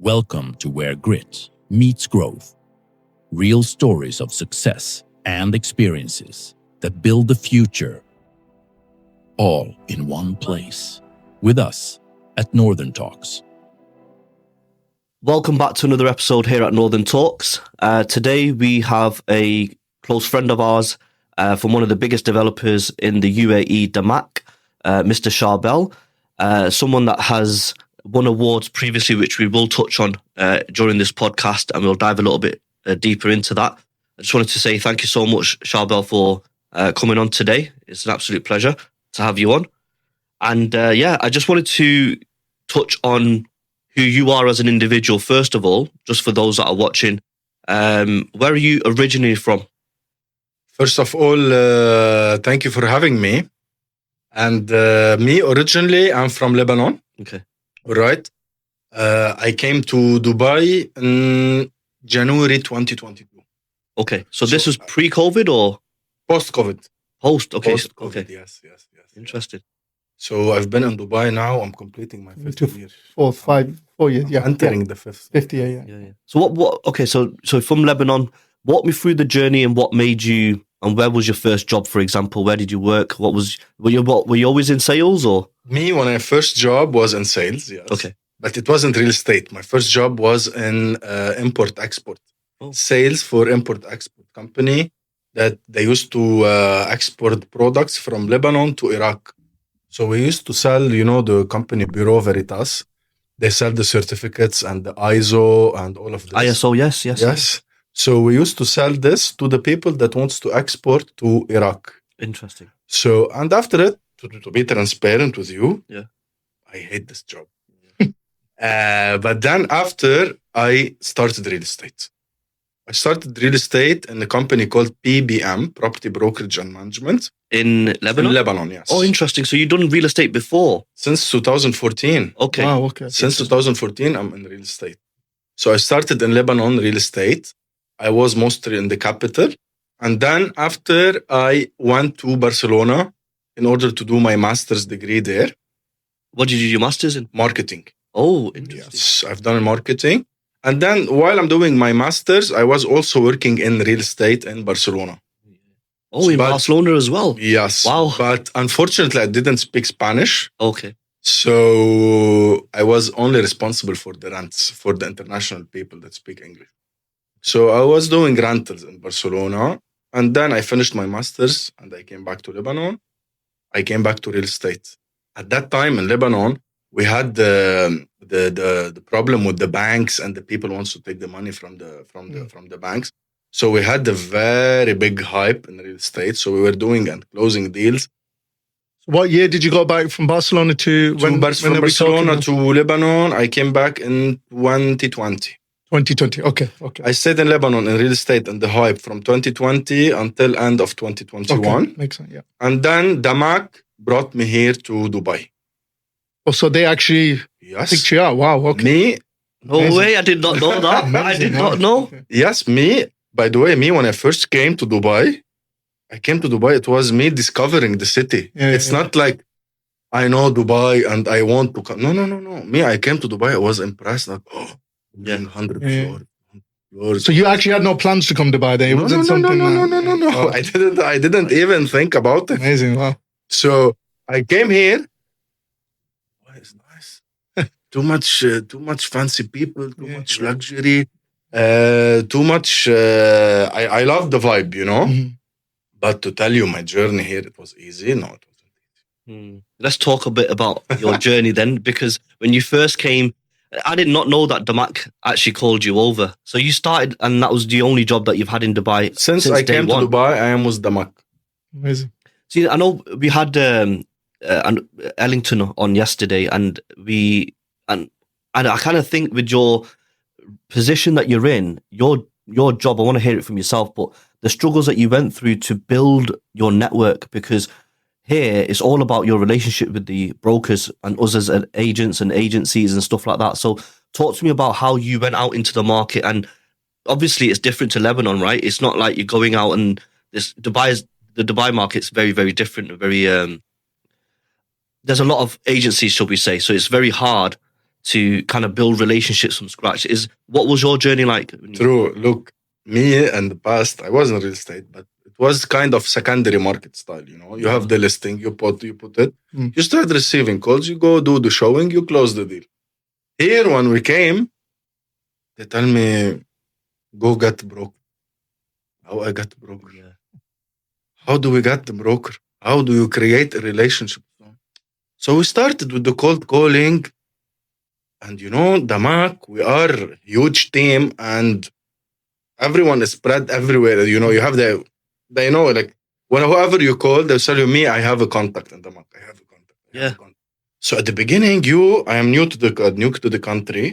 Welcome to where grit meets growth. Real stories of success and experiences that build the future. All in one place. With us at NorthernTalks. Welcome back to another episode here at NorthernTalks. Today we have a close friend of ours from one of the biggest developers in the UAE, Damac, Mr. Charbel, someone that has won awards previously, which we will touch on during this podcast, and we'll dive a little bit deeper into that. I just wanted to say thank you so much, Charbel, for coming on today. It's an absolute pleasure to have you on. And I just wanted to touch on who you are as an individual, first of all, just for those that are watching. Where are you originally from? First of all, thank you for having me. And me, originally, I'm from Lebanon. Okay. All right. I came to Dubai in January 2022. Okay. So this was pre-COVID or? Post-COVID. Post, okay. Post-COVID, okay. yes. Interesting. So I've been in Dubai now. I'm completing my fifth year. 4 years. Yeah. Entering the fifth. 50, yeah. So what? Okay. So from Lebanon, walk me through the journey and what made you. And where was your first job, for example? Where did you work? Were you always in sales or? Me, when my first job was in sales, yes. Okay. But it wasn't real estate. My first job was in import-export. Oh. Sales for import-export company that they used to export products from Lebanon to Iraq. So we used to sell, the company Bureau Veritas. They sell the certificates and the ISO and all of this. ISO, yes. Yes. So we used to sell this to the people that wants to export to Iraq. Interesting. So, and after it, to be transparent with you, I hate this job. But then after, I started real estate. I started real estate in a company called PBM, Property Brokerage and Management. In Lebanon? In Lebanon, yes. Oh, interesting. So you've done real estate before? Since 2014. Okay. Wow, okay. Since 2014, I'm in real estate. So I started in Lebanon real estate. I was mostly in the capital. And then after, I went to Barcelona in order to do my master's degree there. What did you do your master's in? Marketing. Oh, interesting. Yes, I've done marketing. And then while I'm doing my master's, I was also working in real estate in Barcelona. Oh, in Barcelona as well? Yes. Wow. But unfortunately, I didn't speak Spanish. Okay. So I was only responsible for the rents for the international people that speak English. So I was doing rentals in Barcelona. And then I finished my master's and I came back to Lebanon. I came back to real estate. At that time in Lebanon, we had the problem with the banks and the people wants to take the money from the banks. So we had a very big hype in real estate. So we were doing and closing deals. What year did you go back from Barcelona to From Barcelona to Lebanon, I came back in 2020. 2020. Okay. I stayed in Lebanon in real estate and the hype from 2020 until end of 2021. Okay. Makes sense, yeah. And then Damac brought me here to Dubai. Oh, so they actually picked you out. Wow, okay. Me? No way, I did not know that. I did not know. Okay. Yes, me. By the way, when I first came to Dubai, it was me discovering the city. It's not like I know Dubai and I want to come. No. Me, I came to Dubai, I was impressed. Like, 100 floors. So you actually had no plans to come to Dubai then? No. Oh. I didn't even think about it. Amazing, wow. So I came here. Oh, it's nice. Too much fancy people, too much luxury, too much. I love the vibe, Mm-hmm. But to tell you my journey here, it was easy. No, it wasn't easy. Let's talk a bit about your journey then, because when you first came, I did not know that Damac actually called you over. So you started, and that was the only job that you've had in Dubai since I came to Dubai. I am with Damac. Amazing. See, I know we had Ellington on yesterday, and I kind of think with your position that you're in, your job, I want to hear it from yourself, but the struggles that you went through to build your network, because here it's all about your relationship with the brokers and us as agents and agencies and stuff like that. So talk to me about how you went out into the market. And obviously it's different to Lebanon, right? It's not like you're going out and the Dubai market's very, very different. There's a lot of agencies, shall we say. So it's very hard to kind of build relationships from scratch. What was your journey like? True. Look, me in the past, I was in real estate, but it was kind of secondary market style. You know, you have the listing, you put it, you start receiving calls, you go do the showing, you close the deal. Here, when we came, they tell me, go get broker. How I got broker? Yeah. How do we get the broker? How do you create a relationship? So we started with the cold calling, and Damac, we are a huge team, and everyone is spread everywhere. You have they know, like, whoever you call, they'll tell you, me, I have a contact in Damac. I have a contact. Yeah. So at the beginning, I am new to the country,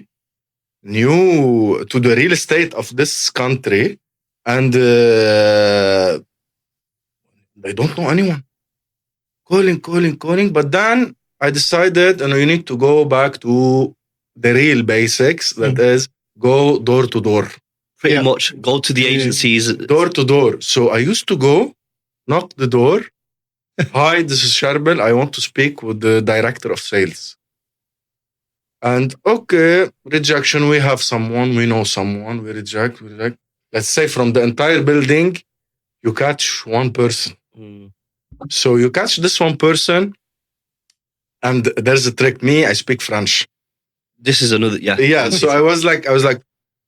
new to the real estate of this country, and they don't know anyone. Calling. But then I decided, you need to go back to the real basics. That is, go door to door. Pretty much go to the agencies. Door to door. So I used to go, knock the door. Hi, this is Charbel. I want to speak with the director of sales. And okay, rejection. We have someone, we know someone, we reject. Let's say from the entire building, you catch one person. So you catch this one person, and there's a trick. Me, I speak French. This is another, Yeah, so I was like,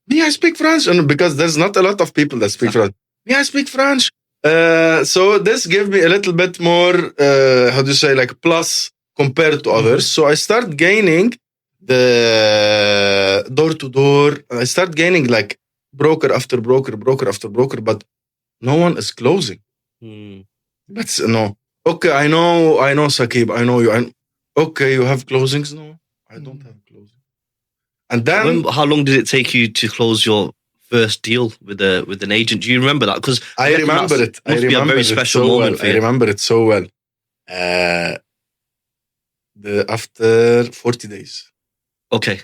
me, I speak French. And because there's not a lot of people that speak French. Me, I speak French. So this gave me a little bit more, plus compared to others. So I start gaining the door to door. I start gaining like broker after broker, but no one is closing. That's no. Okay, I know, Sakib. I know you. Okay, you have closings? No, I don't have closings. And then, how long did it take you to close your first deal with an agent? Do you remember that? Because I remember it. Must be a very special moment for you. I remember it so well. After 40 days. Okay.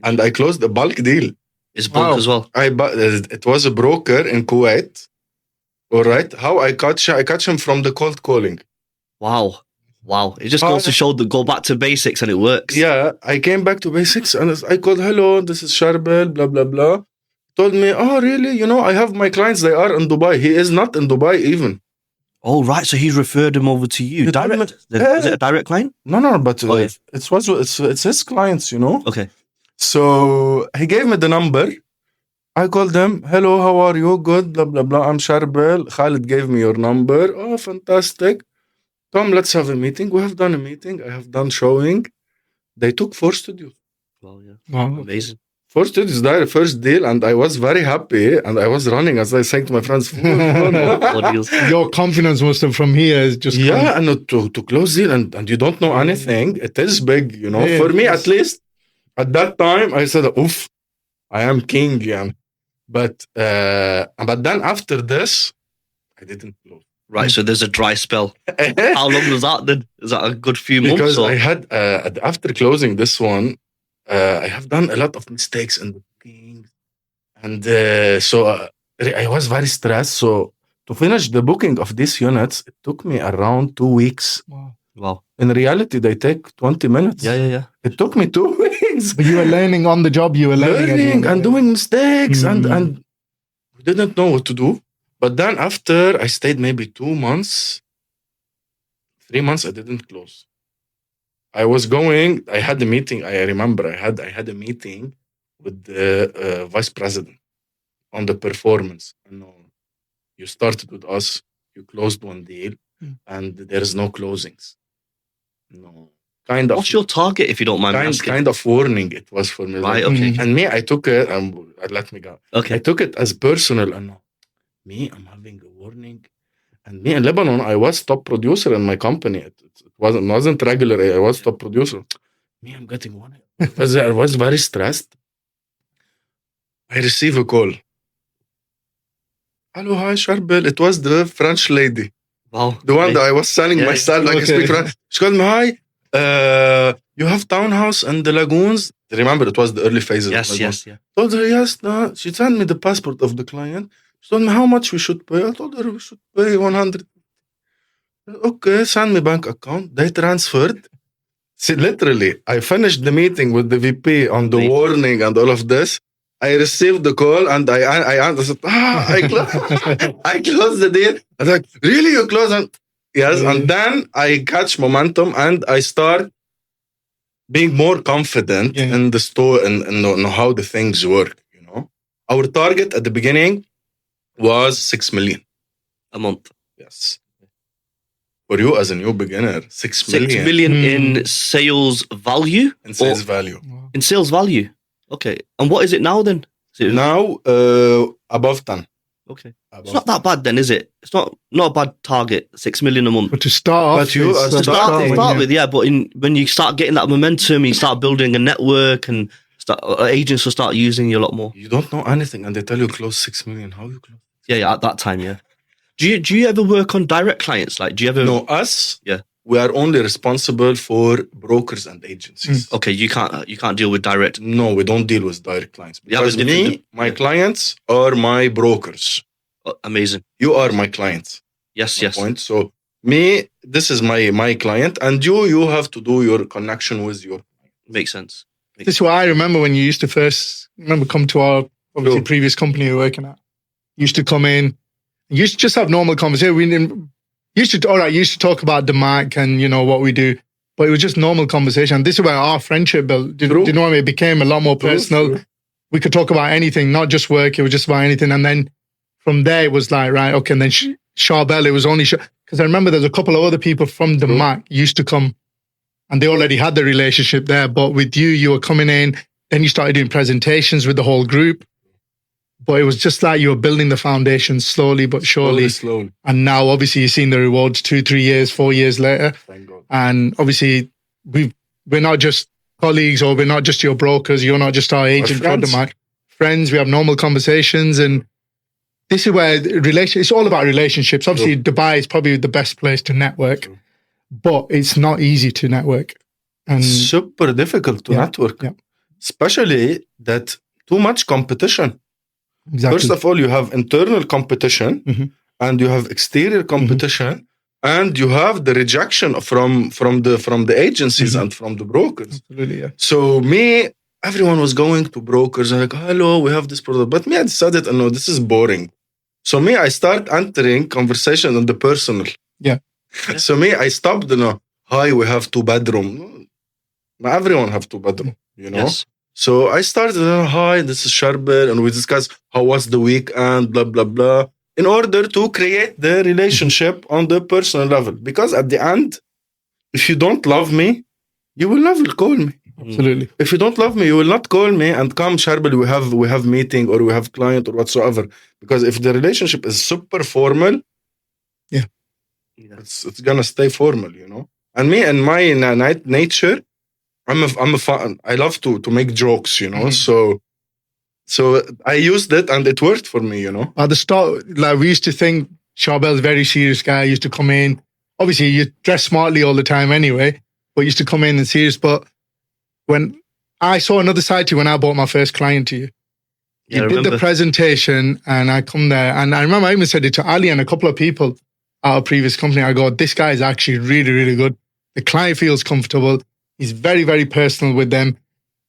And I closed a bulk deal. It's bulk as well. It was a broker in Kuwait. All right. How I catch him from the cold calling. Wow. It just goes to show that go back to basics and it works. Yeah. I came back to basics and I called, hello, this is Charbel, blah, blah, blah. Told me, oh, really? I have my clients, they are in Dubai. He is not in Dubai even. Oh, right. So he referred him over to you. Direct? Is it a direct client? No, but it's his clients, Okay. So he gave me the number. I called them. Hello, how are you? Good, blah, blah, blah. I'm Charbel. Khalid gave me your number. Oh, fantastic. Come, let's have a meeting. We have done a meeting. I have done showing. They took 4 studios. Wow, yeah. Wow. Amazing. 4 studios, their first deal, and I was very happy. And I was running, as I saying to my friends, Your confidence must have from here is just and to close deal, and you don't know anything. It is big, Yeah, for me at least. At that time, I said, oof, I am king, yeah. But then after this, I didn't close. Right, so there's a dry spell. How long was that then? Is that a good few months? Because I had, after closing this one, I have done a lot of mistakes in the booking. And so I was very stressed. So to finish the booking of these units, it took me around 2 weeks. Wow. In reality, they take 20 minutes. Yeah. It took me 2 weeks. But you were learning on the job. You were learning and doing mistakes, and we didn't know what to do. But then after I stayed maybe 2 months, 3 months, I didn't close. I was going. I had a meeting. I remember I had a meeting with the vice president on the performance. You started with us. You closed one deal, and there is no closings. No. Kind of. What's your target, if you don't mind asking? Kind of warning it was for me. Right, okay. And me, I took it, let me go. Okay. I took it as personal. And me, I'm having a warning. And me in Lebanon, I was top producer in my company. It wasn't regular. I was top producer. Me, I'm getting warning. I was very stressed. I receive a call. Hello, hi, Charbel. It was the French lady. Wow. The one that I was selling myself. I speak French. She called me, hi. You have townhouse in the lagoons. Remember, it was the early phases. Yes. Told her yes. No. She sent me the passport of the client. She told me how much we should pay. I told her we should pay 100. Okay, send me bank account. They transferred See, literally, I finished the meeting with the VP on the Amazing. warning and all of this. I received the call and I answered, I closed the deal. I was like, really, you close? Yes. And then I catch momentum and I start being more confident in the store and know how the things work. Our target at the beginning was 6 million a month. Yes. For you as a new beginner, 6 million. 6 million in sales value? In sales value. In sales value. Okay. And what is it now then? Now, above 10. Okay. It's not that bad then, is it? It's not a bad target, 6 million a month. But to start off, to start with, but when you start getting that momentum, you start building a network and agents will start using you a lot more. You don't know anything and they tell you close 6 million. How you close? Yeah, at that time, yeah. Do you ever work on direct clients? Like, do you ever? No, us. Yeah. We are only responsible for brokers and agencies. Okay, you can't deal with direct. No, we don't deal with direct clients. Because my clients are my brokers. Amazing. You are my clients. Yes. Point. So this is my client, and you have to do your connection with your client. Makes sense. This is what I remember when you used to first come to our previous company you were working at. You used to come in, you used to just have normal conversation. We used to talk about Damac and what we do, but it was just normal conversation. And this is where our friendship built. Do you know what I mean? It became a lot more personal. True. We could talk about anything, not just work. It was just about anything. And then from there, it was like, right, okay. And then Charbel, it was only because I remember there's a couple of other people from Damac used to come, and they already had the relationship there. But with you were coming in. Then you started doing presentations with the whole group. But it was just like you were building the foundation slowly but surely. Slowly. And now, obviously, you've seen the rewards 2, 3 years, 4 years later. Thank God. And obviously, we're not just colleagues or we're not just your brokers. You're not just our agent for Damac. Friends, we have normal conversations. And this is where it's all about relationships. Obviously, Dubai is probably the best place to network. But it's not easy to network. And super difficult to network. Yeah. Especially that too much competition. Exactly. First of all, you have internal competition and you have exterior competition and you have the rejection from the agencies and from the brokers. Absolutely, yeah. So everyone was going to brokers and like, hello, we have this product. But I decided, no, this is boring. So I start entering conversation on the personal. Yeah. So I stopped, hi, we have 2 bedroom. Everyone have 2 bedroom, Yes. So I started, hi, this is Charbel, and we discuss how was the weekend, blah, blah, blah, in order to create the relationship on the personal level. Because at the end, if you don't love me, you will never call me. Absolutely. If you don't love me, you will not call me and come, Charbel, we have meeting or we have client or whatsoever. Because if the relationship is super formal, it's gonna stay formal, And me and my nature, I'm a fan. I love to make jokes, So I used it and it worked for me, At the start, like we used to think Charbel's a very serious guy. He used to come in. Obviously, you dress smartly all the time anyway, but he used to come in and serious. But when I saw another side to you when I bought my first client to you, you did the presentation and I come there. And I remember I even said it to Ali and a couple of people at our previous company. I go, this guy is actually really, really good. The client feels comfortable. He's very, very personal with them.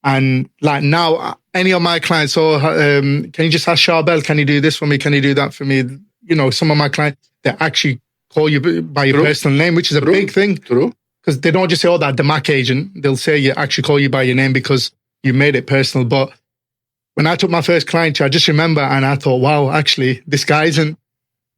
And like now, any of my clients, can you just ask Charbel, can you do this for me? Can you do that for me? Some of my clients, they actually call you by your personal name, which is a big thing. True. Because they don't just say, that Damac agent. They'll say you actually call you by your name because you made it personal. But when I took my first client, I just remember and I thought, wow, actually, this guy isn't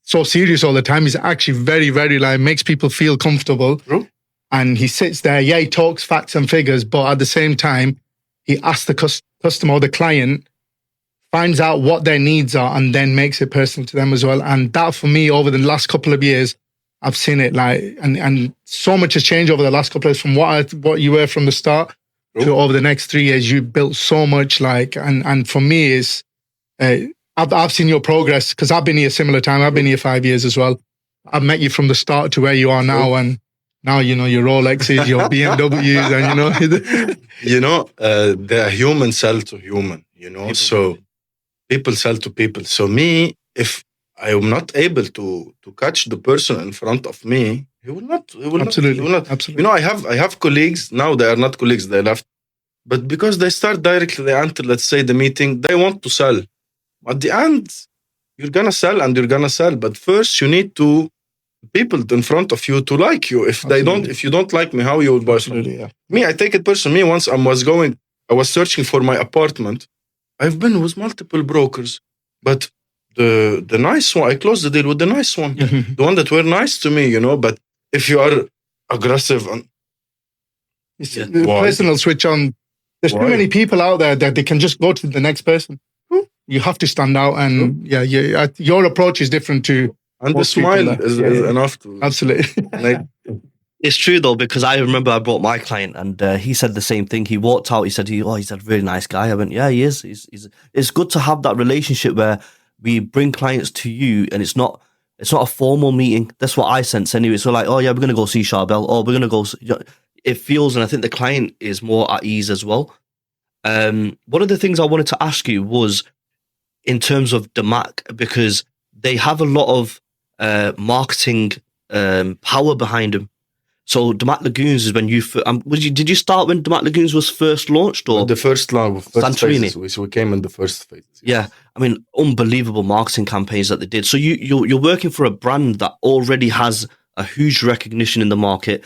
so serious all the time. He's actually very, very makes people feel comfortable. True. And he sits there, he talks facts and figures, but at the same time, he asks the customer or the client, finds out what their needs are, and then makes it personal to them as well. And that for me, over the last couple of years, I've seen it and so much has changed over the last couple of years from what you were from the start to over the next 3 years. You built so much and for me is, I've seen your progress because I've been here a similar time. I've been here 5 years as well. I've met you from the start to where you are now. And now, your Rolexes, your BMWs, and the human sell to human, so people sell to people. So if I am not able to catch the person in front of me, He will not. He will Absolutely. not. He will not. Absolutely. You know, I have colleagues now. They are not colleagues. They left, but because they start directly, they enter, let's say, the meeting. They want to sell. At the end, you're gonna sell and you're gonna sell. But first, you need to people in front of you to like you. If they don't, if you don't like me, how you will buy something? Absolutely, yeah. Me, I take it personally. Me, once I was searching for my apartment. I've been with multiple brokers, but the nice one, I closed the deal with the nice one, the one that were nice to me, you know. But if you are aggressive and The Why? person will switch on. There's Why? too many people out there that they can just go to the next person. You have to stand out, and your approach is different to and the most people smile there. is Yeah. enough to Absolutely. like. It's true though, because I remember I brought my client and he said the same thing. He walked out. He said, he's a really nice guy. I went, yeah, he is. It's good to have that relationship where we bring clients to you and it's not a formal meeting. That's what I sense anyway. So like, oh yeah, we're going to go see Charbel. Oh, we're going to go. It feels, and I think the client is more at ease as well. One of the things I wanted to ask you was in terms of Damac, because they have a lot of marketing power behind them. So Damac Lagoons is when did you start when Damac Lagoons was first launched, or The first Santorini? phases, we came in the first phase. Yeah, I mean, unbelievable marketing campaigns that they did. So you're working for a brand that already has a huge recognition in the market,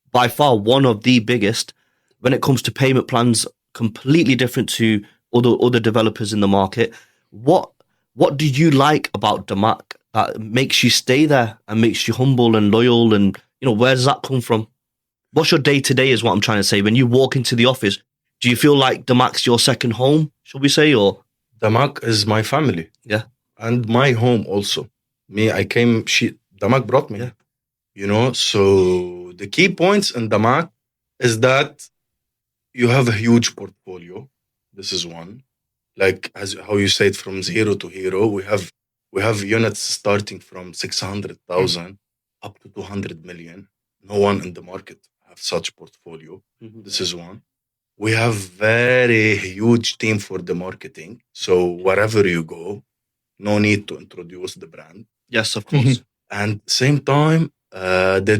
by far one of the biggest. When it comes to payment plans, completely different to other developers in the market. What do you like about Damac that makes you stay there and makes you humble and loyal, and where does that come from? What's your day-to-day is what I'm trying to say. When you walk into the office, do you feel like Damac's your second home, shall we say, or? Damac is my family. Yeah. And my home also. Damac brought me. Yeah. So the key points in Damac is that you have a huge portfolio. This is one. Like as how you said, from zero to hero, we have units starting from 600,000 up to 200 million. No one in the market have such portfolio. Mm-hmm. This is one. We have very huge team for the marketing. So wherever you go, no need to introduce the brand. Yes, of course. And same time, the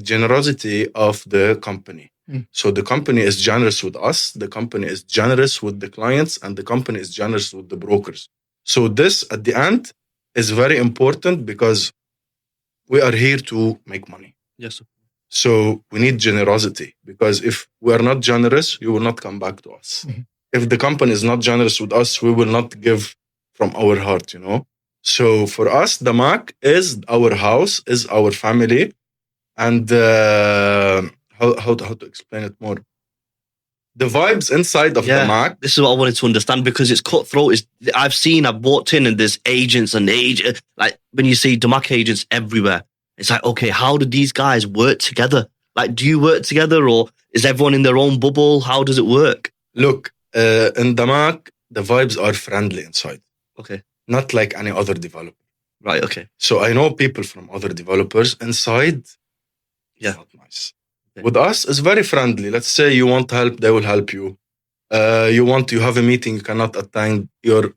generosity of the company. So the company is generous with us, the company is generous with the clients, and the company is generous with the brokers. So this, at the end, is very important because we are here to make money. Yes. So we need generosity, because if we are not generous, you will not come back to us. If the company is not generous with us, we will not give from our heart, So for us, Damac is our house, is our family. And how to explain it more? The vibes inside of Damac. This is what I wanted to understand, because it's cutthroat. I've walked in and there's agents and like when you see Damac agents everywhere, it's like, okay, how do these guys work together? Like, do you work together, or is everyone in their own bubble? How does it work? Look, in Damac, the vibes are friendly inside. Okay. Not like any other developer. Right, okay. So I know people from other developers inside. It's not nice. Okay. With us, it's very friendly. Let's say you want help, they will help you. You have a meeting, you cannot attend, your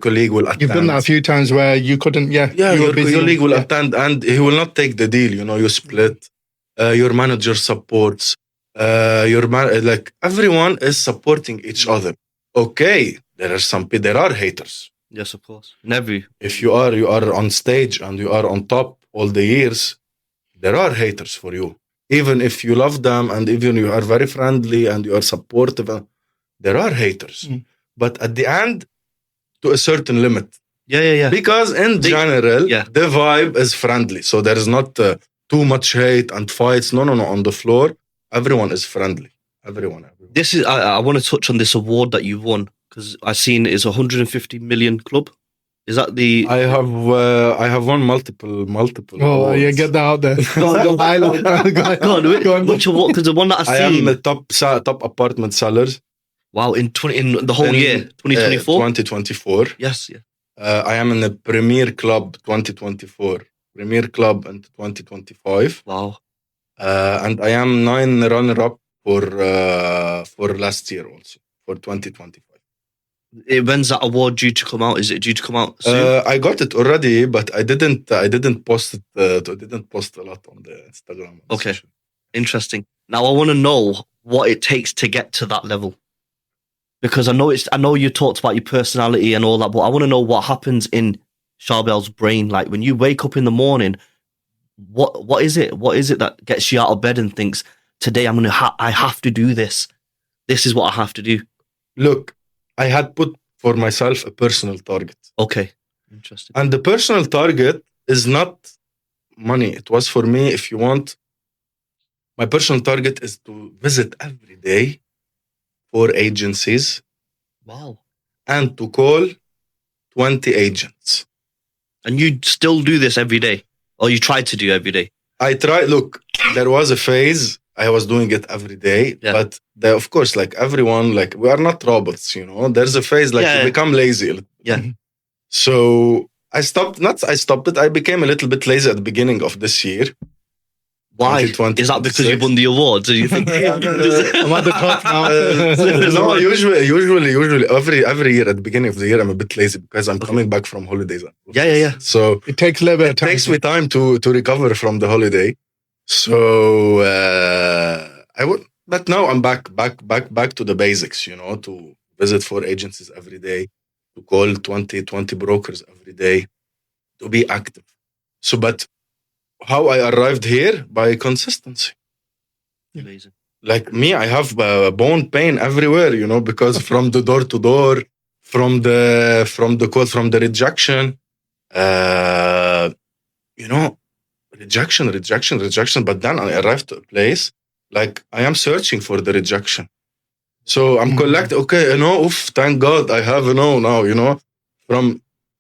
colleague will attend. You've done that a few times where you couldn't, your colleague will attend and he will not take the deal, you split. Your manager supports. Like everyone is supporting each other. Okay, there are haters. Yes, of course. Never. If you are on stage and you are on top all the years, there are haters for you. Even if you love them and even you are very friendly and you are supportive, there are haters. But at the end, to a certain limit. Yeah. Because in general, the vibe is friendly. So there is not too much hate and fights. No. On the floor, everyone is friendly. Everyone. This is. I want to touch on this award that you won, because I've seen it's 150 million club. Is that the? I have won multiple. Oh, awards. yeah, get that out there. Go on. Which award? Because the one that I am the top apartment sellers. Wow, in the whole year, 2024? 2024. Yes, yeah. I am in the Premier Club 2024. Premier Club in 2025. Wow. And I am 9 runner-up for last year also, for 2025. When's that award due to come out? Is it due to come out soon? I got it already, but I didn't post it. I didn't post a lot on the Instagram. Okay, interesting. Now I want to know what it takes to get to that level, because I know you talked about your personality and all that, but I want to know what happens in Charbel's brain. Like when you wake up in the morning, what is it? What is it that gets you out of bed and thinks, today I have to do this. This is what I have to do. Look, I had put for myself a personal target. Okay, interesting. And the personal target is not money. It was for me, if you want, my personal target is to visit every day 4 agencies. Wow. And to call 20 agents. And you still do this every day? Or you try to do every day? I try. Look, there was a phase I was doing it every day, but of course, like everyone, like we are not robots, you know. There's a phase like you become lazy. Yeah. So I stopped. I became a little bit lazy at the beginning of this year. Why? Is that because you won the awards? Or you think I'm at the top now? No, usually every year at the beginning of the year I'm a bit lazy because I'm coming back from holidays. Yeah. So it takes a little bit of time. It takes me time to recover from the holiday. So I would, but now I'm back to the basics, you know, to visit 4 agencies every day, to call 20 brokers every day, to be active. So, but how I arrived here? By consistency. Amazing. Like me, I have bone pain everywhere, you know, because from the door to door, from the call, from the rejection, you know, rejection. But then I arrived to a place like I am searching for the rejection. So I'm collecting. Okay, you know, thank God I have now, you know,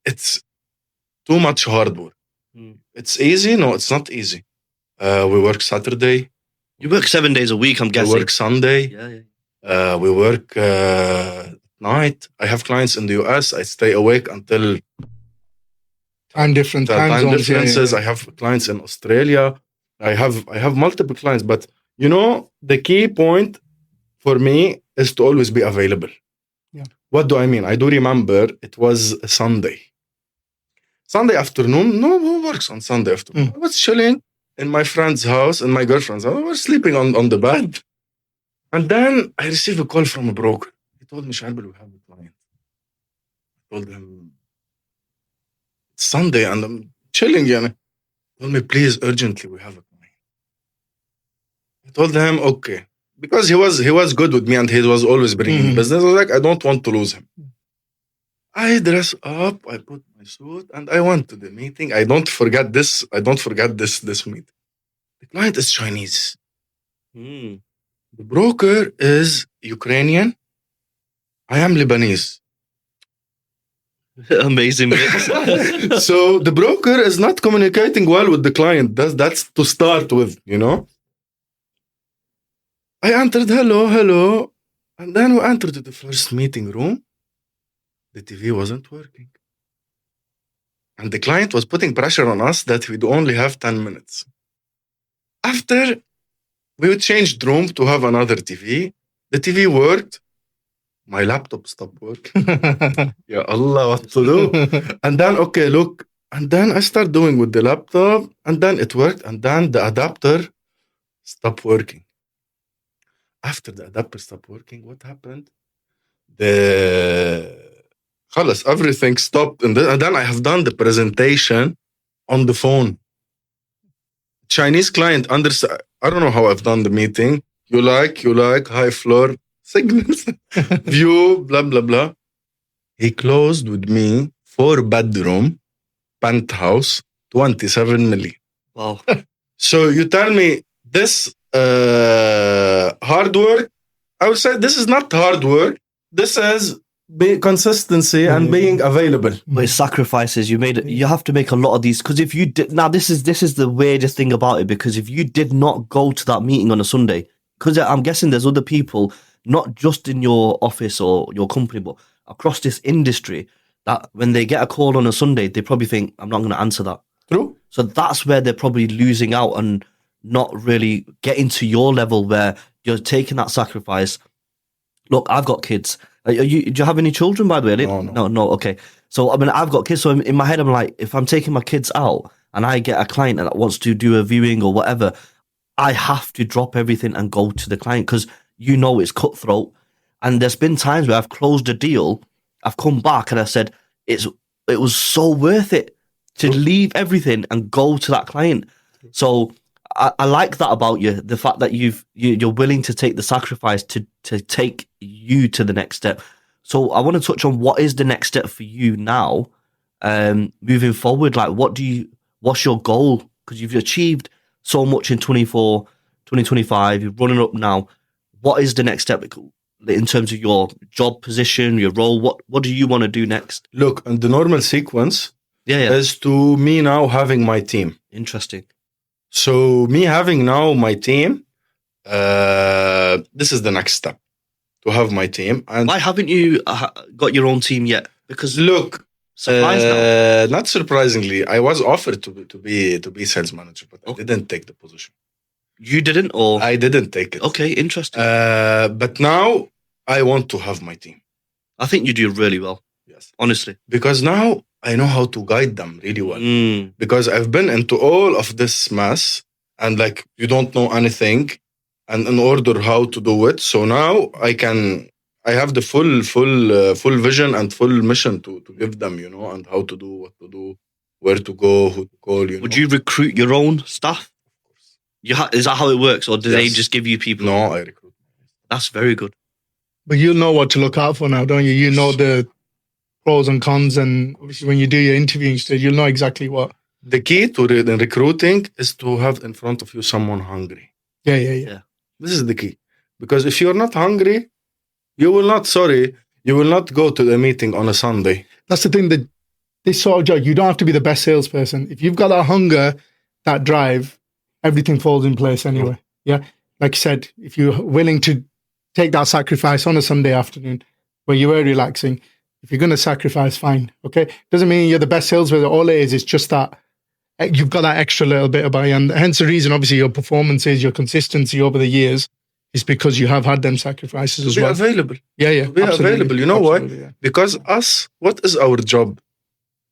it's too much hard work. It's easy? No, it's not easy. We work Saturday. You work 7 days a week, I'm guessing. We work Sunday. Yeah. We work night. I have clients in the US. I stay awake until time differences. Yeah. I have clients in Australia. I have multiple clients. But, you know, the key point for me is to always be available. Yeah. What do I mean? I do remember it was a Sunday afternoon. No, who works on Sunday afternoon? I was chilling in my friend's house, in my girlfriend's house. I was sleeping on the bed. And then I received a call from a broker. He told me, Charbel, we have a client. I told him, it's Sunday and I'm chilling. He told me, please, urgently, we have a client. I told him, okay. Because he was good with me and he was always bringing business. I was like, I don't want to lose him. I dress up, I put my suit, and I went to the meeting. I don't forget this meeting. The client is Chinese. The broker is Ukrainian. I am Lebanese. Amazing mix. So the broker is not communicating well with the client. That's to start with, you know. I entered, hello. And then we entered the first meeting room. The TV wasn't working. And the client was putting pressure on us that we'd only have 10 minutes. After we changed room to have another TV, the TV worked. My laptop stopped working. Ya Allah, what to do? And then, okay, look. And then I start doing with the laptop. And then it worked. And then the adapter stopped working. After the adapter stopped working, what happened? Everything stopped. And then I have done the presentation on the phone. Chinese client I don't know how I've done the meeting. You like high floor signals, view, blah, blah, blah. He closed with me 4-bedroom, penthouse, 27 million. Wow. So you tell me this hard work, I would say this is not hard work. This is consistency and being available. But it's sacrifices. You have to make a lot of these, because if you did, now this is the weirdest thing about it, because if you did not go to that meeting on a Sunday, because I'm guessing there's other people, not just in your office or your company, but across this industry, that when they get a call on a Sunday, they probably think, I'm not going to answer that. True. So that's where they're probably losing out and not really getting to your level where you're taking that sacrifice. Look, I've got kids. Do you have any children, by the way? No. Okay. So, I mean, I've got kids. So in my head, I'm like, if I'm taking my kids out and I get a client that wants to do a viewing or whatever, I have to drop everything and go to the client because it's cutthroat. And there's been times where I've closed a deal, I've come back and I said, it was so worth it to leave everything and go to that client. So I like that about you, the fact that you're willing to take the sacrifice to take you to the next step. So I want to touch on what is the next step for you now, moving forward. Like, what's your goal? Because you've achieved so much in 2025, you're running up now. What is the next step in terms of your job position, your role? What do you want to do next? Look, and the normal sequence Yeah. is to me now having my team. Interesting. So me having now my team, this is the next step, to have my team. And why haven't you got your own team yet? Because look, now. Not surprisingly, I was offered to be sales manager, but I didn't take the position. You didn't, or I didn't take it. Okay, interesting. But now I want to have my team. I think you do really well. Yes, honestly, because now I know how to guide them really well. Because I've been into all of this mess, and like you don't know anything, and in order how to do it. So now I have the full vision and full mission to give them, and how to do, what to do, where to go, who to call. Would you recruit your own staff? Is that how it works, or do they just give you people? No, I recruit. That's very good. But you'll know what to look out for now, don't you? You know the pros and cons, and obviously when you do your interviewing stage, you'll know exactly what. The key to the recruiting is to have in front of you someone hungry. Yeah. This is the key. Because if you're not hungry, you will not go to the meeting on a Sunday. That's the thing, that this sort of job, you don't have to be the best salesperson. If you've got that hunger, that drive, everything falls in place anyway. Yeah. Like you said, if you're willing to take that sacrifice on a Sunday afternoon where you were relaxing, if you're going to sacrifice, fine. Okay. Doesn't mean you're the best salesperson. All it is just that you've got that extra little bit about you. And hence the reason, obviously, your performances, your consistency over the years is because you have had them sacrifices as well. To be available. Yeah. To be available. You know why? Yeah. Because what is our job?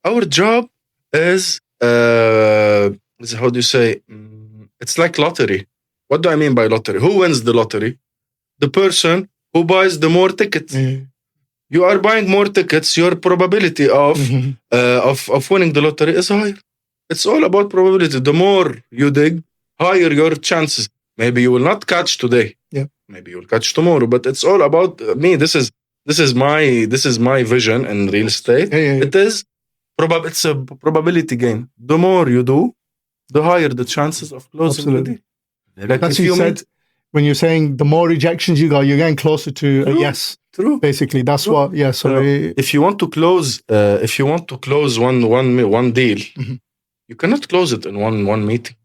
Our job is, how do you say? It's like lottery. What do I mean by lottery? Who wins the lottery? The person who buys the more tickets. Mm-hmm. You are buying more tickets, your probability of winning the lottery is higher. It's all about probability. The more you dig, higher your chances. Maybe you will not catch today. Yeah. Maybe you'll catch tomorrow. But it's all about me. This is my vision in real estate. Yeah. It's a probability game. The more you do, the higher the chances of closing. Absolutely. Like that's what you said. When you're saying the more rejections you got, you're getting closer to a yes. True. Basically, that's what. Yeah. So if you want to close, one deal, you cannot close it in one meeting.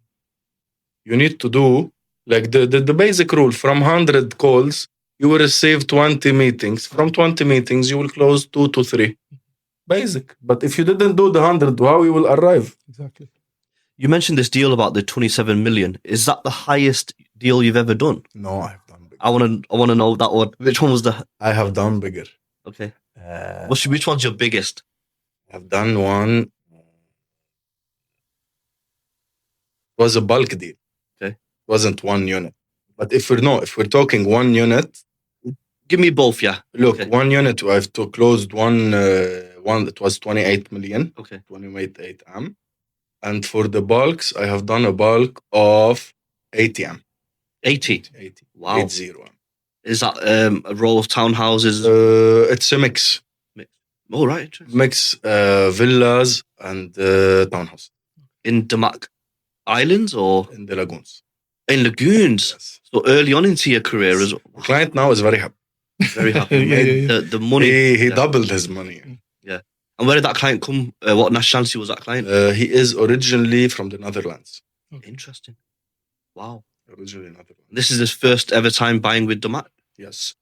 You need to do like the basic rule: from 100 calls, you will receive 20 meetings. From 20 meetings, you will close 2 to 3. Basic. But if you didn't do the 100, how you will arrive? Exactly. You mentioned this deal about the 27 million. Is that the highest deal you've ever done? No, I have done bigger. I want to know that one. Which one was the? I have done bigger. Okay. Which one's your biggest? I've done one. It was a bulk deal. Okay. It wasn't one unit. But if we're talking one unit, give me both. Yeah. Look, okay. One unit I've closed one. It was 28 million. Okay. 28 M. And for the bulks, I have done a bulk of 80 M. 80? Wow. 80 M. Is that a row of townhouses? It's a mix. Oh, right. Mix villas and townhouse. In Damac Islands or? In the lagoons. In lagoons? Yes. So early on into your career as well. The client now is very happy. Very happy. Yeah. The money. He doubled his money. Yeah. And where did that client come? What nationality was that client? He is originally from the Netherlands. Okay. Interesting. Wow. Originally Netherlands. This is his first ever time buying with Damac? Yes.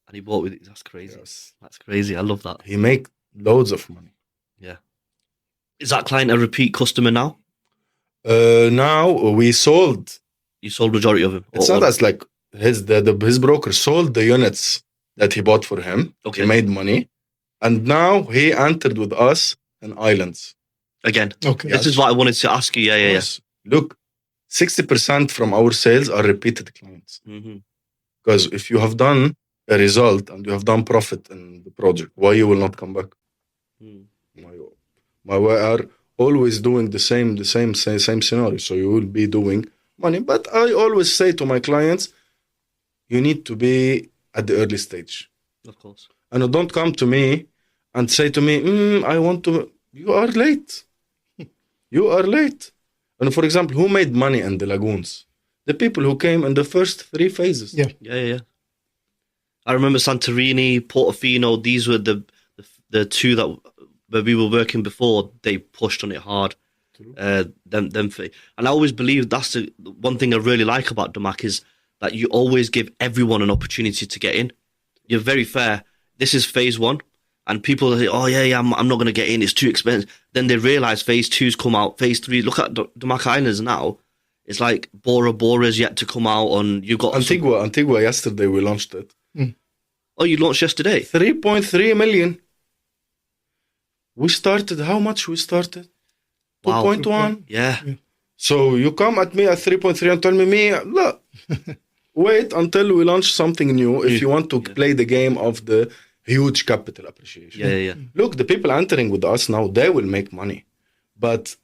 And he bought with it. That's crazy. Yes. That's crazy. I love that. He make loads of money. Yeah. Is that client a repeat customer now? Now we sold. You sold majority of him? It's not as like his broker sold the units that he bought for him. Okay. He made money. And now he entered with us in islands. Again, Okay. this is what I wanted to ask you. Yeah. Yes. Look, 60% from our sales are repeated clients. Mm-hmm. Because if you have done a result and you have done profit in the project, why you will not come back? Mm. We are always doing the same scenario. So you will be doing money. But I always say to my clients, you need to be at the early stage. Of course. And don't come to me and say to me, I want to. You are late. You are late. And for example, who made money in the lagoons? The people who came in the first 3 phases. Yeah. I remember Santorini, Portofino. These were the 2 that where we were working before. They pushed on it hard. And I always believe that's the one thing I really like about Damac is that you always give everyone an opportunity to get in. You're very fair. This is phase 1, and people say, "Oh yeah, I'm not going to get in. It's too expensive." Then they realize phase 2's come out. Phase 3. Look at Damac Islands now. It's like Bora Bora's yet to come out, and you've got Antigua. Yesterday we launched it. Oh, you launched yesterday? 3.3 million. We started. How much we started? Wow. 2.1. Yeah. So you come at me at 3.3 and tell me, look, wait until we launch something new if you want to play the game of the huge capital appreciation. Yeah. Look, the people entering with us now, they will make money. But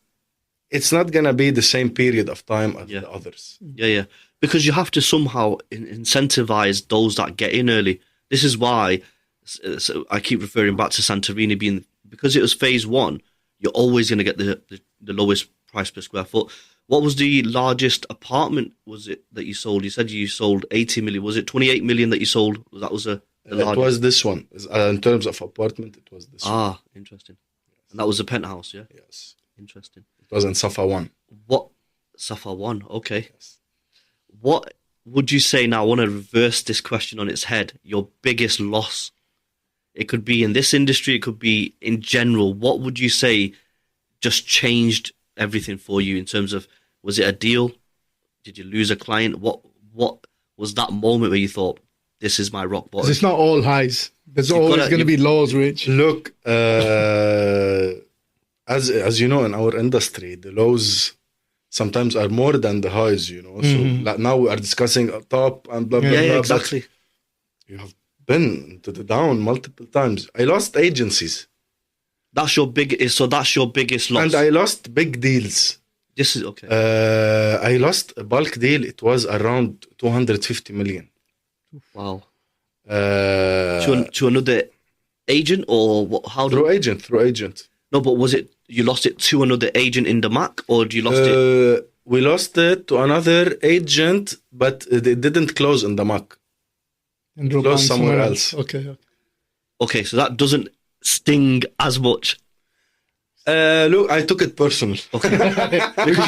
it's not going to be the same period of time as the others. Yeah. Because you have to somehow incentivize those that get in early. This is why I keep referring back to Santorini being, because it was phase 1, you're always going to get the lowest price per square foot. What was the largest apartment was it that you sold? You said you sold 80 million. Was it 28 million that you sold? That was the largest? It was this one. In terms of apartment, it was this one. Ah, interesting. And that was a penthouse, yeah? Yes. Interesting. It was in Safa 1. What? Safa 1, okay. Yes. What would you say now? I want to reverse this question on its head. Your biggest loss? It could be in this industry. It could be in general. What would you say just changed everything for you in terms of, was it a deal? Did you lose a client? What was that moment where you thought, this is my rock bottom? It's not all highs. There's always going to be lows, Rich. Look, as you know, in our industry, the lows sometimes are more than the highs, you know. So like now we are discussing a top and blah, blah, blah. Yeah, exactly. You have been to the down multiple times. I lost agencies. That's your biggest loss. And I lost big deals. This is okay. I lost a bulk deal. It was around 250 million. Wow. To another agent or what, how? Through agent. No, but was it you lost it to another agent in Damac, or you lost it? We lost it to another agent, but it didn't close in Damac. And closed somewhere else. Okay, so that doesn't sting as much. Look, I took it personal. Okay. Which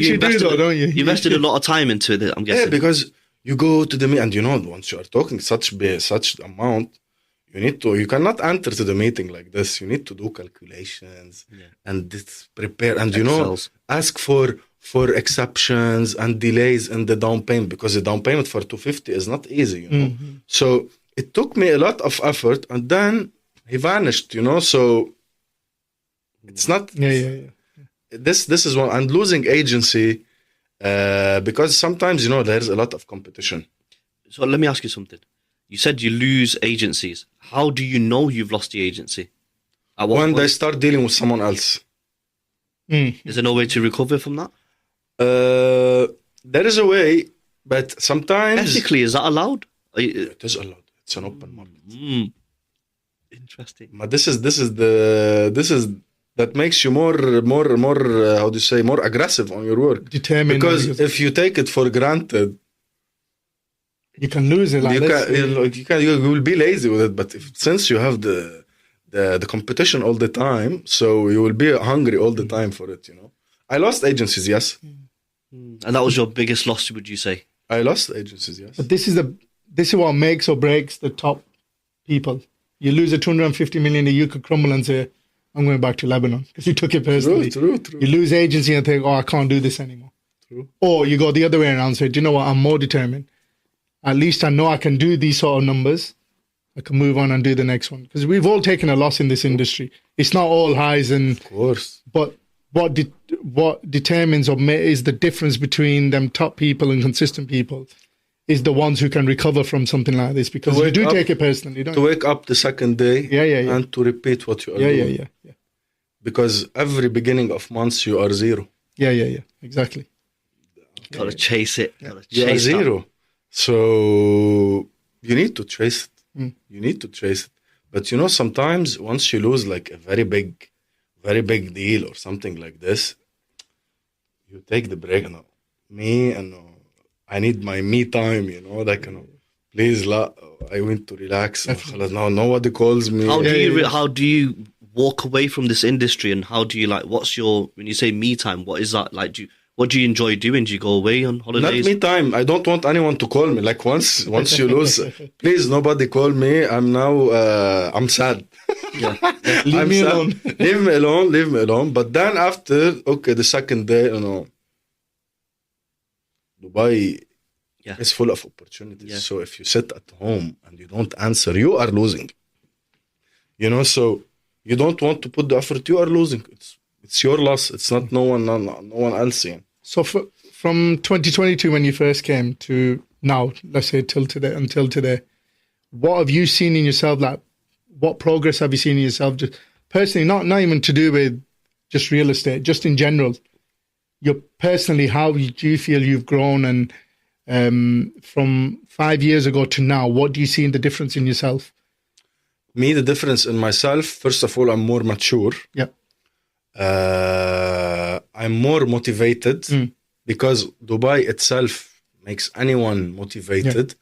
you do though, don't you? You invested a lot of time into it, I'm guessing. Yeah, because you go to the meeting, and you know, once you are talking such amount, you cannot enter to the meeting like this. You need to do calculations and prepare, and ask for exceptions and delays in the down payment, because the down payment for 250 is not easy, you know. So it took me a lot of effort, and then he vanished, you know. So it's not. This is one, and losing agency because sometimes, you know, there's a lot of competition. So let me ask you something. You said you lose agencies. How do you know you've lost the agency? When they start dealing with someone else. Is there no way to recover from that? There is a way, but sometimes ethically, is that allowed? It is allowed. It's an open market. Interesting. But this is that makes you more how do you say, more aggressive on your work. Determined. Because if you take it for granted, you can lose it. You will be lazy with it. But since you have the competition all the time, so you will be hungry all the time for it. You know, I lost agencies, yes. And that was your biggest loss, would you say? I lost agencies, yes. But this is what makes or breaks the top people. You lose a 250 million, you could crumble and say, I'm going back to Lebanon, because you took it personally. True. You lose agency and think, I can't do this anymore. True. Or you go the other way around and say, do you know what, I'm more determined. At least I know I can do these sort of numbers. I can move on and do the next one. Because we've all taken a loss in this industry. It's not all highs, Of course. but what determines or is the difference between them top people and consistent people is the ones who can recover from something like this, because you do take it personally, don't To you? wake up the second day Yeah. and to repeat what you are doing. Yeah. Because every beginning of months you are zero. Yeah. Exactly. Gotta chase it. Gotta You are chase that. zero. So you need to chase it. You need to chase it. But you know, sometimes once you lose like a very big deal or something like this, you take the break. You know, I need my me time, you know, like, you know, please, I want to relax. Now nobody calls me. How do you walk away from this industry, and how do you when you say me time, what is that like? What do you enjoy doing? Do you go away on holidays? Not me time. I don't want anyone to call me. Like once you lose, please, nobody call me. I'm sad. Yeah. Leave me alone. Leave me alone. But then after, the second day, you know, Dubai is full of opportunities. Yeah. So if you sit at home and you don't answer, you are losing. You know, so you don't want to put the effort, you are losing. It's your loss. It's not no one else. Yeah. So from 2022, when you first came, to now, let's say until today, what have you seen in yourself? Like, what progress have you seen in yourself? Just personally, not even to do with just real estate, just in general. Personally, how do you feel you've grown, and from 5 years ago to now, what do you see in the difference in yourself? Me, the difference in myself, first of all, I'm more mature. Yeah. I'm more motivated because Dubai itself makes anyone motivated.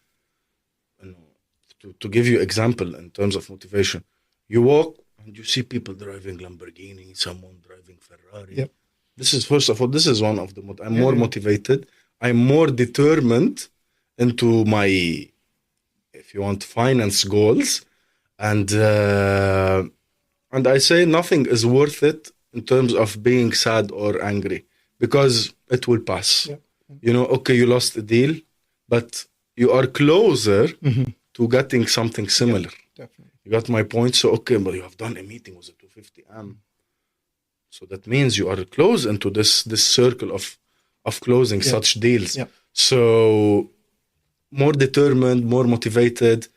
You know, to give you example in terms of motivation, you walk and you see people driving Lamborghini, someone driving Ferrari. Yep. This is, first of all, this is one of the I'm more motivated. I'm more determined into my, if you want, finance goals. And I say nothing is worth it in terms of being sad or angry, because it will pass. Yep. You know, okay, you lost a deal, but you are closer to getting something similar. Definitely. You got my point? So, okay, but you have done a meeting with a 250 M. So that means you are close into this circle of closing such deals. Yep. So more determined, more motivated,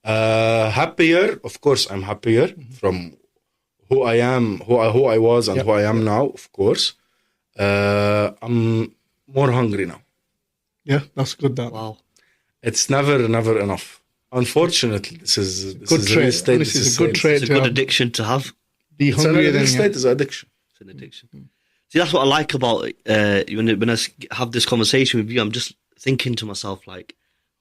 happier. Of course, I'm happier from who I am, who I was, and who I am now. Of course, I'm more hungry now. Yeah, that's good. That. Wow. It's never enough. Unfortunately, this is good trait. real estate. Honestly, it's a good trait. It's a good addiction to have. Be hungry. Real estate is addiction. It's an addiction. See, that's what I like about when I have this conversation with you. I'm just thinking to myself, like,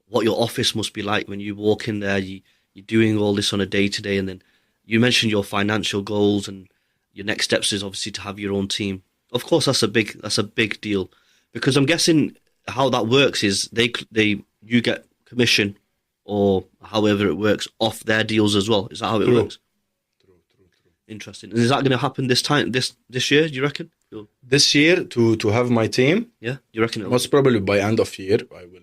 what your office must be like when you walk in there. You're doing all this on a day-to-day, and then you mentioned your financial goals, and your next steps is obviously to have your own team. Of course, that's a big deal, because I'm guessing how that works is you get commission, or however it works, off their deals as well. Is that how it works? True. Interesting. And is that going to happen this year, do you reckon? This year to have my team? Yeah, you reckon? Most probably by end of year, I will.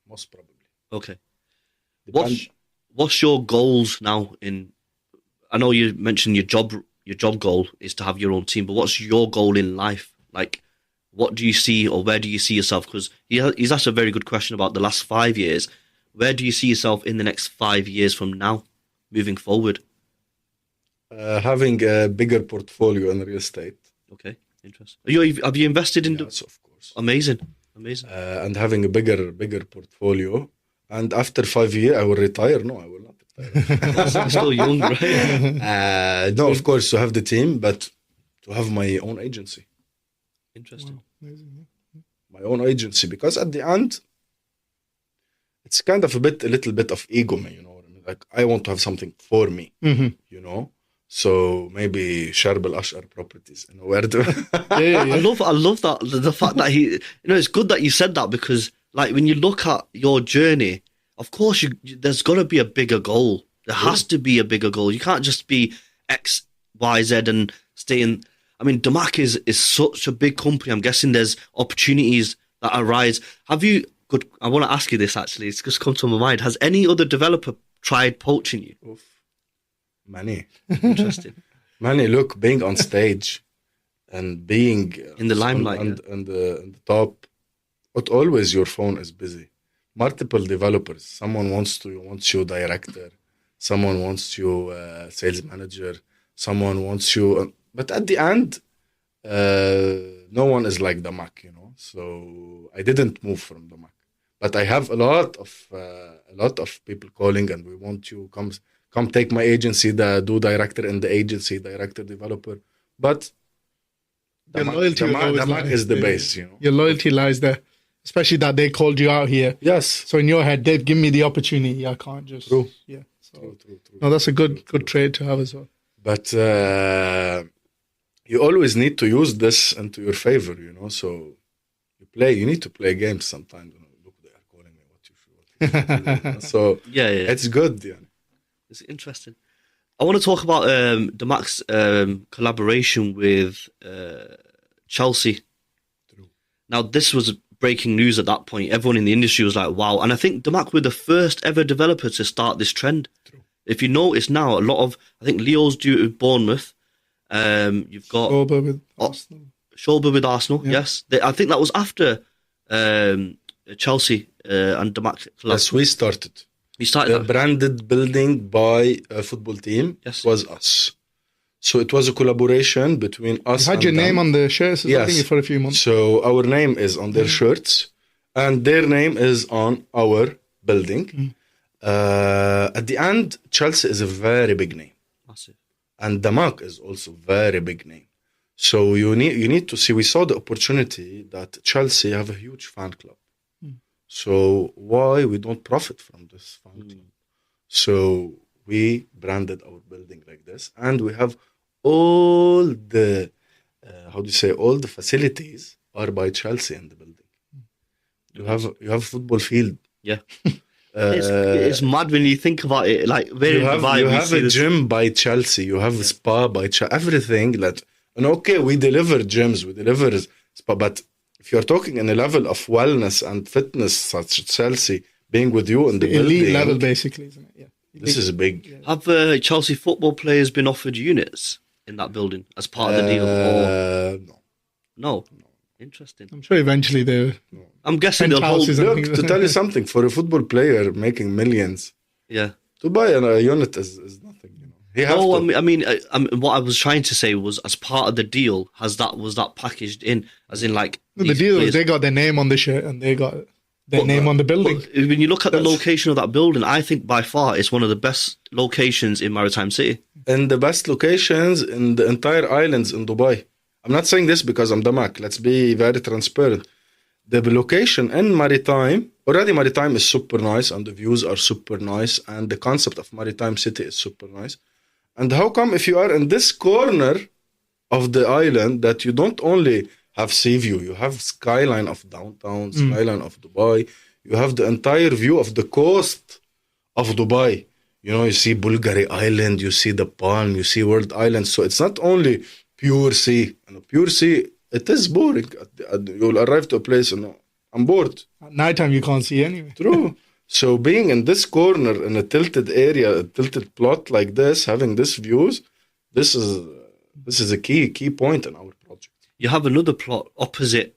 Most probably. Okay. What's your goals now? I know you mentioned your job goal is to have your own team, but what's your goal in life? Like, what do you see, or where do you see yourself? Because he's asked a very good question about the last 5 years. Where do you see yourself in the next 5 years from now, moving forward? Having a bigger portfolio in real estate. Okay, interesting. Have you invested in? Yes, of course. Amazing. And having a bigger portfolio. And after 5 years, I will retire. No, I will not retire. I'm still young, right? No, of course, to have the team, but to have my own agency. Interesting. Wow. Amazing. My own agency, because at the end, it's kind of a little bit of ego, man. You know what I mean? Like, I want to have something for me. You know. So maybe Charbel Properties, you know, where to. I love that, the fact that it's good that you said that, because like when you look at your journey, of course there's got to be a bigger goal. There has to be a bigger goal. You can't just be X, Y, Z and stay in. I mean, Damac is such a big company. I'm guessing there's opportunities that arise. I want to ask you this actually. It's just come to my mind. Has any other developer tried poaching you? Oof. Many. Interesting. Many. Look, being on stage and being In the limelight, on the top, but always your phone is busy. Multiple developers. Someone wants you director. Someone wants you sales manager. Someone wants you. But at the end, no one is like Damac, So I didn't move from Damac, but I have a lot of people calling, and we want you come take my agency, do director in the agency, director developer. But Your loyalty Damac is the base, Your loyalty lies there, especially that they called you out here. Yes. So in your head, they've given me the opportunity. I can't just. True. Yeah. So, True. No, that's a good trait to have as well. But you always need to use this into your favor, So you need to play games sometimes. Look, they are calling me. What you should do. So yeah, it's good. Yeah. It's interesting. I want to talk about Damac's collaboration with Chelsea. True. Now, this was breaking news at that point. Everyone in the industry was like, wow. And I think Damac were the first ever developer to start this trend. True. If you notice now, I think Leo's due to Bournemouth. You've got Charbel with Arsenal. Charbel with Arsenal, Yeah. yes. I think that was after Chelsea and Damac. Yes, we started. You started The that? branded building by a football team. Yes. Was us. So it was a collaboration between us. You had and your name them. on the shirts, I Yes. think, for a few months. So our name is on their shirts, and their name is on our building. At the end, Chelsea is a very big name, Massive. and Damac is also very big name. So you need to see. We saw the opportunity that Chelsea have a huge fan club. So why we don't profit from this fan club? So we branded our building like this, and we have all the all the facilities are by Chelsea in the building. You have a football field. Yeah. It's mad when you think about it. Like, very You have a gym by Chelsea. You have a spa by Chelsea. Everything and okay, we deliver gyms, we deliver spa, but if you're talking in a level of wellness and fitness, such as Chelsea being with you in the Elite building, level, basically, isn't it? Yeah. this is big. Have Chelsea football players been offered units in that building as part of the deal? Or No. no? Interesting. I'm sure eventually they. I'm guessing they'll hold. Penthouses. Look, to tell you something, for a football player making millions, Yeah. to buy a unit is nothing. He has No, to. I mean, what I was trying to say was, as part of the deal, was that packaged in, as in like The these deal is players- they got their name on the shirt and they got their name on the building. But when you look at the location of that building, I think by far it's one of the best locations in Maritime City. In the best locations in the entire islands in Dubai. I'm not saying this because I'm Damac. Let's be very transparent. The location in Maritime is super nice, and the views are super nice, and the concept of Maritime City is super nice. And how come if you are in this corner of the island that you don't only have sea view, you have skyline of downtown, skyline of Dubai, you have the entire view of the coast of Dubai. You see Bulgari Island, you see the Palm, you see World Island. So it's not only pure sea. Pure sea, it is boring. You'll arrive to a place and I'm bored. At nighttime, you can't see anyway. True. So being in this corner in a tilted area, a tilted plot like this, having this views, this is a key point in our project. You have another plot opposite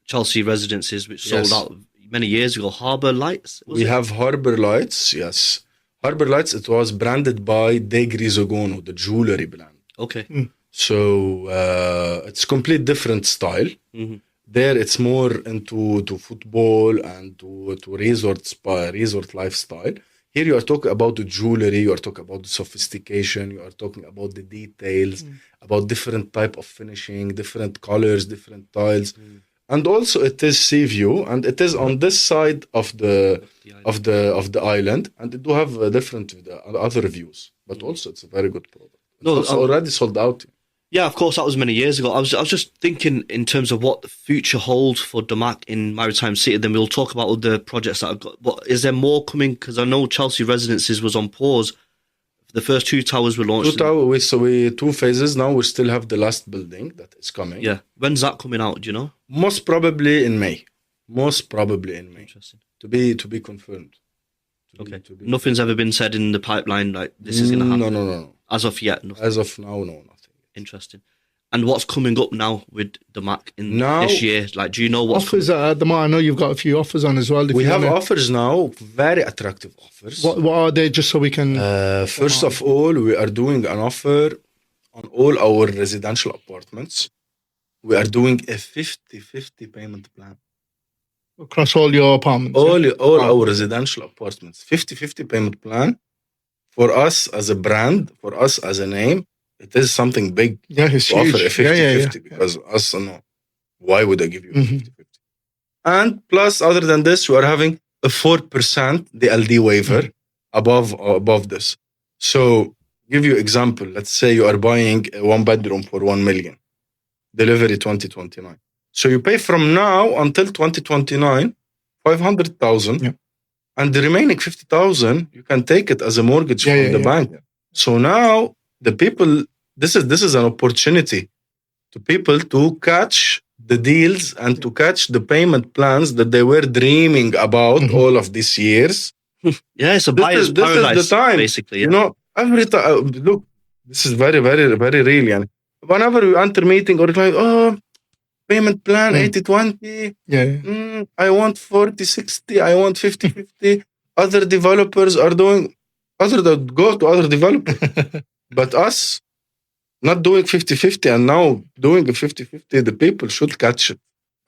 Chelsea Residences, which sold out many years ago. Harbour Lights. We have Harbour Lights, yes. Harbour Lights, it was branded by De Grisogono, the jewelry brand. Okay. So it's complete different style. Mm-hmm. There, it's more into football and to resort lifestyle. Here, you are talking about the jewelry. You are talking about the sophistication. You are talking about the details, about different type of finishing, different colors, different tiles, and also it is sea view, and it is on this side of the island, and it do have different other views. But also, it's a very good product. It's already sold out. Yeah, of course, that was many years ago. I was just thinking in terms of what the future holds for Damac in Maritime City. Then we'll talk about other projects that I've got. But is there more coming? Because I know Chelsea Residences was on pause. The first 2 towers were launched. 2 phases. Now we still have the last building that is coming. Yeah. When's that coming out? Do you know? Most probably in May. Interesting. To be confirmed. Okay. To be Nothing's ever been said in the pipeline like this is going to happen. No. As of yet, nothing. As of now, no, nothing. Interesting. And what's coming up now with Damac in Now- this year? Like, do you know what's Offers at the moment. I know you've got a few offers on as well. If We you have wanna- offers now, very attractive offers. What are they? Just so we can. First of all, we are doing an offer on all our residential apartments. We are doing a 50-50 payment plan. Across all your apartments. All Wow. our residential apartments, 50-50 payment plan. For us as a brand, for us as a name, it is something big Yeah, it's to huge. offer a 50-50 Yeah. because us, no. Why would I give you a Mhm. 50-50? And plus, other than this, you are having a 4% DLD waiver above this. So, give you example. Let's say you are buying a one bedroom for 1 million, delivery 2029. So you pay from now until 2029, 500,000, Yeah. and the remaining 50,000 you can take it as a mortgage Yeah, from yeah, the yeah, bank. yeah. So now the people, this is an opportunity to people to catch the deals and to catch the payment plans that they were dreaming about Mhm. all of these years. Yeah, it's a This buyer's is the paradise, time. basically. Yeah. You know, every time, look, this is very, very, very real. Yani. Whenever we enter meeting or like, oh, payment plan 80-20, Yeah. I want 40-60, I want 50-50. Other developers are doing, go to other developers. But us, not doing 50-50 and now doing a 50-50, the people should catch it.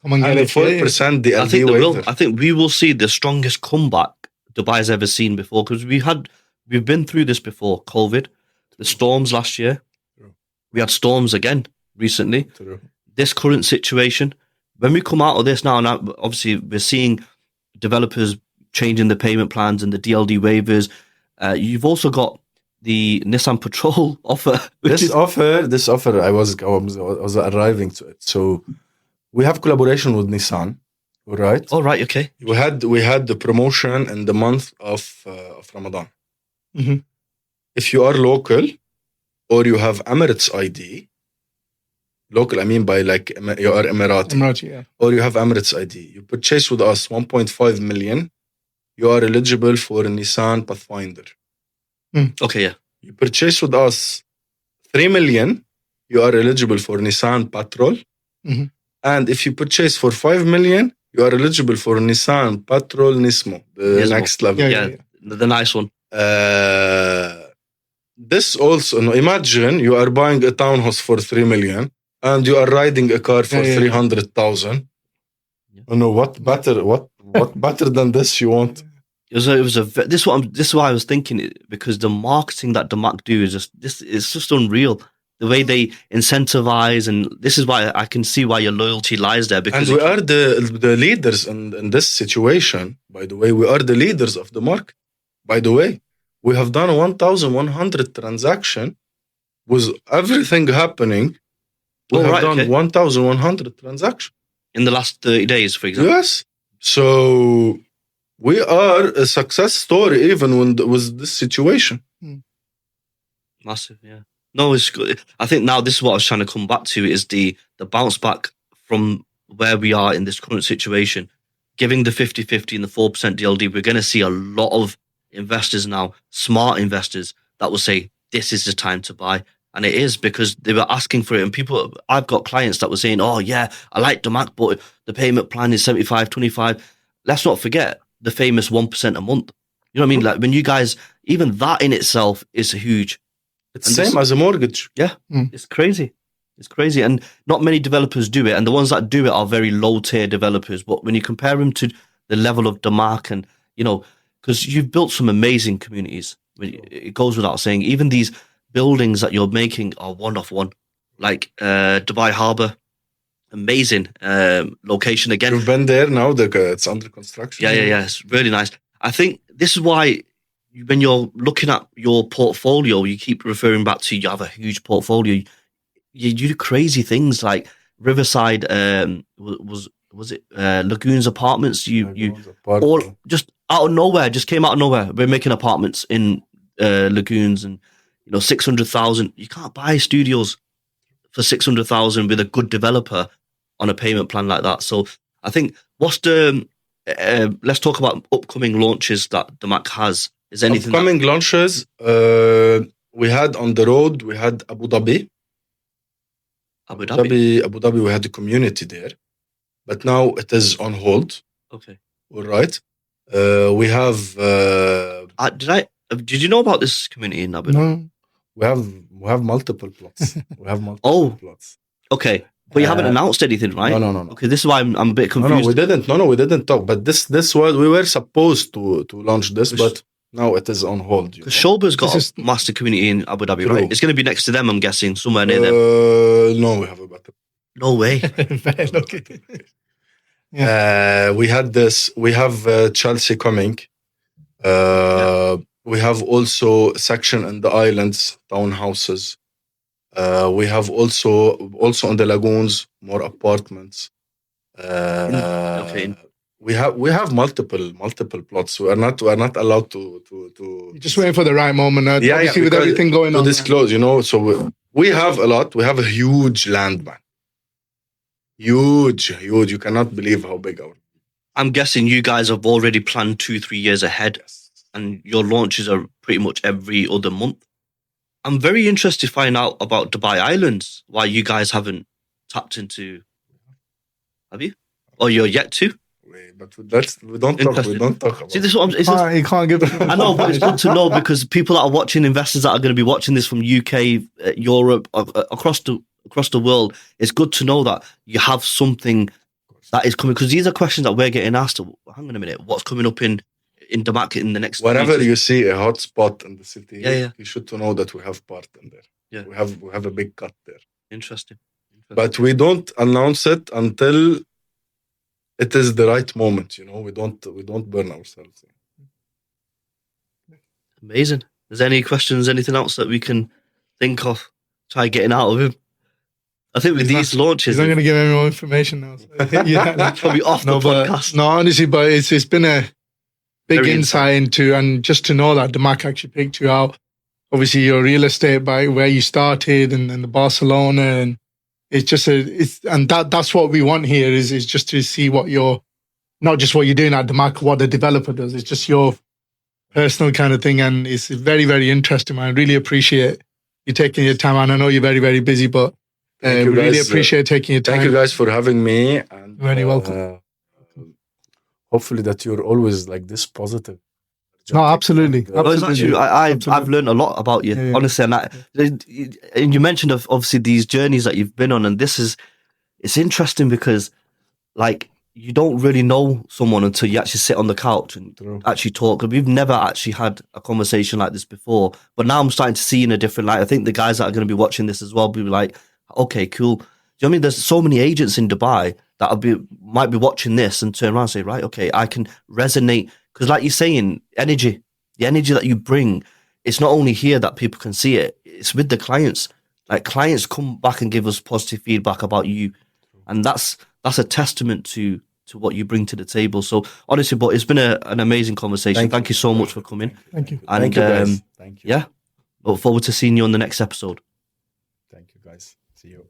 Come on, And get a it. 4% DLD I think they waiver. will. I think we will see the strongest comeback Dubai's ever seen before because we've been through this before. COVID, the storms last year. True. We had storms again recently. True. This current situation, when we come out of this now, obviously we're seeing developers changing the payment plans and the DLD waivers. You've also got the Nissan Patrol offer. This offer, I was arriving to it. So we have collaboration with Nissan, all right? Oh, right, okay. We had the promotion in the month of Ramadan. Mhm. If you are local or you have Emirates ID, local, I mean by like you are Emirati, Emirati, yeah. or you have Emirates ID, you purchase with us 1.5 million, you are eligible for a Nissan Pathfinder. Okay, yeah. You purchase with us 3 million, you are eligible for Nissan Patrol. Mhm. And if you purchase for 5 million, you are eligible for Nissan Patrol Nismo, the Nismo. next level. Yeah. The nice one. This also, no, imagine you are buying a townhouse for 3 million and you are riding a car for Yeah. 300,000. Yeah. You know what better than this you want? This is why I was thinking because the marketing that Damac do is just unreal. The way they incentivize, and this is why I can see why your loyalty lies there. Because And we are the leaders in this situation. By the way, we are the leaders of the market. By the way, we have done 1,100 transaction with everything happening. We have done 1,100 transactions in the last 30 days, for example. Yes. So we are a success story even with this situation. Massive, yeah. No, it's good. I think now this is what I was trying to come back to is the bounce back from where we are in this current situation. Giving the 50-50 and the 4% DLD, we're going to see a lot of investors now, smart investors, that will say, this is the time to buy. And it is because they were asking for it. And I've got clients that were saying, oh, yeah, I like Damac, but the payment plan is 75-25. Let's not forget the famous 1% a month. You know what I mean? Like when you guys, even that in itself is huge. It's the same as a mortgage. Yeah, It's crazy. It's crazy. And not many developers do it. And the ones that do it are very low tier developers. But when you compare them to the level of Damac and, because you've built some amazing communities. It goes without saying, even these buildings that you're making are one of one. Like Dubai Harbour, amazing location again. You've been there now, it's under construction. Yeah. It's really nice. I think this is why when you're looking at your portfolio, you keep referring back to you have a huge portfolio. You do crazy things like Riverside. Was it Lagoons Apartments? All just out of nowhere, just came out of nowhere. We're making apartments in Lagoons, and 600,000. You can't buy studios for 600,000 with a good developer on a payment plan like that. So I think what's the let's talk about upcoming launches that Damac has. Is there anything upcoming launches? We had on the road. We had Abu Dhabi. Abu Dhabi. Abu Dhabi. We had a community there, but now it is on hold. Okay. All right. We have. Did you know about this community in Abu Dhabi? No. We have multiple plots. We have multiple plots. Okay, but you haven't announced anything, right? No. Okay, this is why I'm a bit confused. No, we didn't. No, we didn't talk. But this was we were supposed to launch this, but now it is on hold. Because Charbel's got a master community in Abu Dhabi, right? It's going to be next to them, I'm guessing, somewhere near them. No, we have a better. No way. We had this. We have Chelsea coming. We have also section in the islands, townhouses. We have also on the lagoons, more apartments. Okay. We have multiple plots. We are not allowed to. You're just waiting for the right moment. Obviously, with everything going on. To disclose, so we have a lot. We have a huge land bank. Huge. You cannot believe how big our. I'm guessing you guys have already planned 2-3 years ahead, and your launches are pretty much every other month. I'm very interested to find out about Dubai Islands. Why you guys haven't tapped into? Have you? Or you're yet to? But we don't talk. We don't talk about. See, this is what I'm. You can't give. I know, but it's good to know because people that are watching, investors that are going to be watching this from UK, Europe, across the world, it's good to know that you have something that is coming. Because these are questions that we're getting asked. Hang on a minute, what's coming up in Damac in the next? Whenever you see a hot spot in the city, you should to know that we have part in there. Yeah, we have a big cut there. Interesting. But we don't announce it until it is the right moment. We don't burn ourselves. Amazing. Is there any questions? Anything else that we can think of? Try getting out of him. I think with these launches, he's not going to give any more information now. So probably off the podcast. No, honestly, but it's been a big Very insight into, and just to know that Damac actually picked you out. Obviously, your real estate by where you started, and the Barcelona, and it's just that's what we want here is just to see what you're, not just what you're doing at Damac, what the developer does. It's just your personal kind of thing, and it's very, very interesting. I really appreciate you taking your time, and I know you're very, very busy, but we really appreciate taking your time. Thank you guys for having me. And, you're very welcome. Hopefully that you're always like this positive. No, absolutely. Actually, I've learned a lot about you, honestly. And you mentioned obviously these journeys that you've been on, and it's interesting because like you don't really know someone until you actually sit on the couch and actually talk. We've never actually had a conversation like this before, but now I'm starting to see in a different light. I think the guys that are going to be watching this as well will be like, okay, cool. Do you know what I mean? There's so many agents in Dubai that might be watching this and turn around and say, right, okay, I can resonate. Because like you're saying, the energy that you bring, it's not only here that people can see it, it's with the clients. Like clients come back and give us positive feedback about you. And that's a testament to what you bring to the table. So honestly, but it's been an amazing conversation. Thank you so much for coming. Thank you. And Thank you, guys. Thank you. Yeah, look forward to seeing you on the next episode. Thank you, guys. See you.